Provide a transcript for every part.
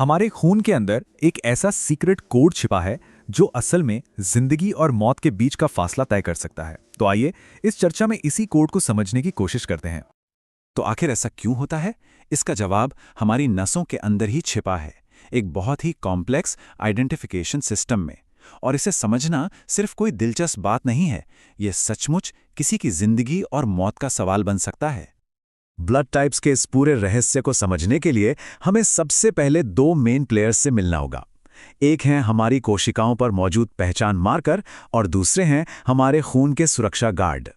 हमारे खून के अंदर एक ऐसा सीक्रेट कोड छिपा है जो असल में जिंदगी और मौत के बीच का फासला तय कर सकता है। तो आइए इस चर्चा में इसी कोड को समझने की कोशिश करते हैं। तो आखिर ऐसा क्यों होता है? इसका जवाब हमारी नसों के अंदर ही छिपा है, एक बहुत ही कॉम्प्लेक्स आइडेंटिफिकेशन सिस्टम में। और इसे समझना सिर्फ कोई दिलचस्प बात नहीं है, ये सचमुच किसी की जिंदगी और मौत का सवाल बन सकता है। ब्लड टाइप्स के इस पूरे रहस्य को समझने के लिए हमें सबसे पहले दो मेन प्लेयर्स से मिलना होगा। एक हैं हमारी कोशिकाओं पर मौजूद पहचान मार्कर और दूसरे हैं हमारे खून के सुरक्षा गार्ड।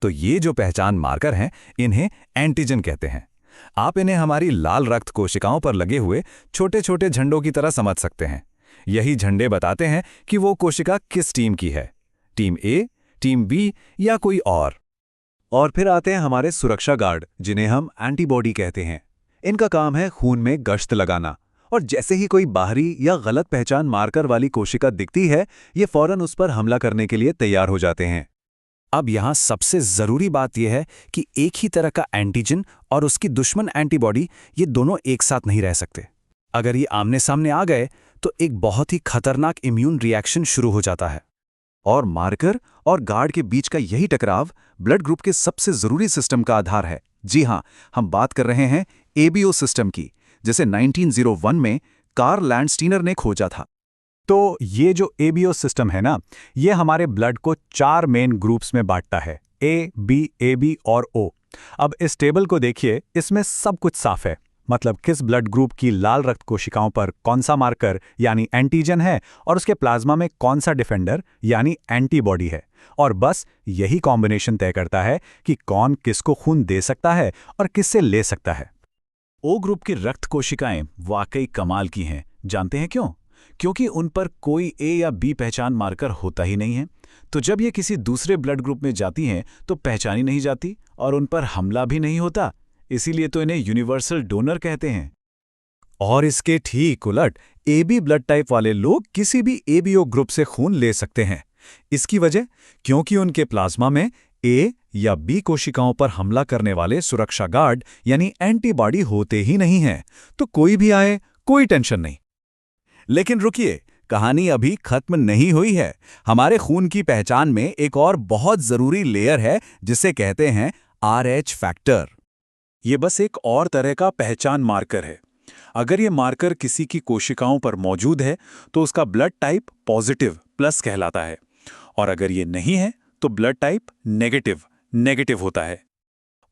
तो ये जो पहचान मार्कर हैं, इन्हें एंटीजन कहते हैं। आप इन्हें हमारी लाल रक्त कोशिकाओं पर लगे हुए छोटे छोटे झंडों की तरह समझ सकते हैं। यही झंडे बताते हैं कि वो कोशिका किस टीम की है, टीम ए, टीम बी या कोई और फिर आते हैं हमारे सुरक्षा गार्ड, जिन्हें हम एंटीबॉडी कहते हैं। इनका काम है खून में गश्त लगाना, और जैसे ही कोई बाहरी या गलत पहचान मार्कर वाली कोशिका दिखती है, ये फौरन उस पर हमला करने के लिए तैयार हो जाते हैं। अब यहाँ सबसे ज़रूरी बात यह है कि एक ही तरह का एंटीजन और उसकी दुश्मन एंटीबॉडी, ये दोनों एक साथ नहीं रह सकते। अगर ये आमने सामने आ गए तो एक बहुत ही खतरनाक इम्यून रिएक्शन शुरू हो जाता है। और मार्कर और गार्ड के बीच का यही टकराव ब्लड ग्रुप के सबसे ज़रूरी सिस्टम का आधार है। जी हाँ, हम बात कर रहे हैं एबीओ सिस्टम की, जिसे 1901 में कार्ल लैंडस्टीनर ने खोजा था। तो ये जो एबीओ सिस्टम है ना, ये हमारे ब्लड को 4 मेन ग्रुप्स में बांटता है, ए, बी, एबी और ओ। अब इस टेबल को देखिए, इसमें सब कुछ साफ है। मतलब किस ब्लड ग्रुप की लाल रक्त कोशिकाओं पर कौन सा मार्कर यानी एंटीजन है और उसके प्लाज्मा में कौन सा डिफेंडर यानी एंटीबॉडी है। और बस यही कॉम्बिनेशन तय करता है कि कौन किसको खून दे सकता है और किससे ले सकता है। ओ ग्रुप की रक्त कोशिकाएं वाकई कमाल की हैं। जानते हैं क्यों? क्योंकि उन पर कोई ए या बी पहचान मार्कर होता ही नहीं है। तो जब ये किसी दूसरे ब्लड ग्रुप में जाती हैं तो पहचानी नहीं जाती और उन पर हमला भी नहीं होता। इसीलिए तो इन्हें यूनिवर्सल डोनर कहते हैं। और इसके ठीक उलट एबी ब्लड टाइप वाले लोग किसी भी एबीओ ग्रुप से खून ले सकते हैं। इसकी वजह, क्योंकि उनके प्लाज्मा में ए या बी कोशिकाओं पर हमला करने वाले सुरक्षा गार्ड यानी एंटीबॉडी होते ही नहीं हैं। तो कोई भी आए, कोई टेंशन नहीं। लेकिन रुकिए, कहानी अभी खत्म नहीं हुई है। हमारे खून की पहचान में एक और बहुत जरूरी लेयर है, जिसे कहते हैं RH फैक्टर। ये बस एक और तरह का पहचान मार्कर है। अगर ये मार्कर किसी की कोशिकाओं पर मौजूद है तो उसका ब्लड टाइप पॉजिटिव प्लस कहलाता है, और अगर ये नहीं है तो ब्लड टाइप नेगेटिव होता है।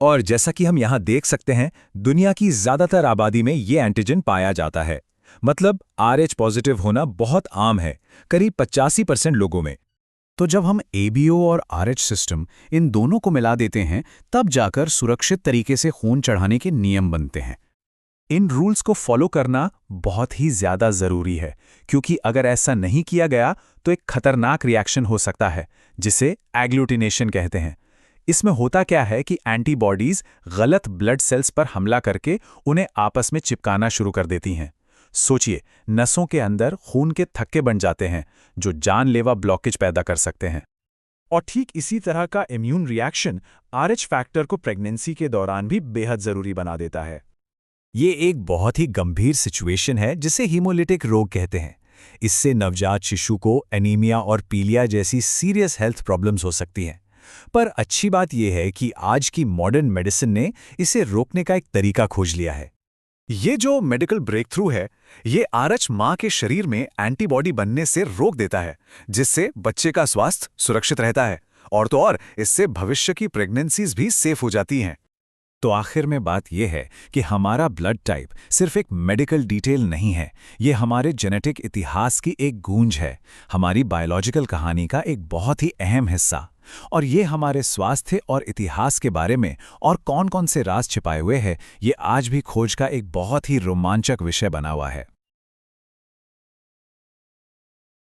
और जैसा कि हम यहाँ देख सकते हैं, दुनिया की ज्यादातर आबादी में ये एंटीजन पाया जाता है। मतलब RH पॉजिटिव होना बहुत आम है, करीब 85% लोगों में। तो जब हम एबीओ और RH सिस्टम इन दोनों को मिला देते हैं, तब जाकर सुरक्षित तरीके से खून चढ़ाने के नियम बनते हैं। इन रूल्स को फॉलो करना बहुत ही ज्यादा जरूरी है, क्योंकि अगर ऐसा नहीं किया गया तो एक खतरनाक रिएक्शन हो सकता है, जिसे एग्लूटिनेशन कहते हैं। इसमें होता क्या है कि एंटीबॉडीज गलत ब्लड सेल्स पर हमला करके उन्हें आपस में चिपकाना शुरू कर देती हैं। सोचिए, नसों के अंदर खून के थक्के बन जाते हैं, जो जानलेवा ब्लॉकेज पैदा कर सकते हैं। और ठीक इसी तरह का इम्यून रिएक्शन RH फैक्टर को प्रेगनेंसी के दौरान भी बेहद जरूरी बना देता है। ये एक बहुत ही गंभीर सिचुएशन है, जिसे हीमोलिटिक रोग कहते हैं। इससे नवजात शिशु को एनीमिया और पीलिया जैसी सीरियस हेल्थ प्रॉब्लम्स हो सकती हैं। पर अच्छी बात यह है कि आज की मॉडर्न मेडिसिन ने इसे रोकने का एक तरीका खोज लिया है। ये जो मेडिकल ब्रेक थ्रू है, ये RH माँ के शरीर में एंटीबॉडी बनने से रोक देता है, जिससे बच्चे का स्वास्थ्य सुरक्षित रहता है। और तो और इससे भविष्य की प्रेगनेंसीज भी सेफ हो जाती हैं। तो आखिर में बात यह है कि हमारा ब्लड टाइप सिर्फ एक मेडिकल डिटेल नहीं है, ये हमारे जेनेटिक इतिहास की एक गूंज है, हमारी बायोलॉजिकल कहानी का एक बहुत ही अहम हिस्सा। और ये हमारे स्वास्थ्य और इतिहास के बारे में और कौन-कौन से राज छिपाए हुए हैं, ये आज भी खोज का एक बहुत ही रोमांचक विषय बना हुआ है।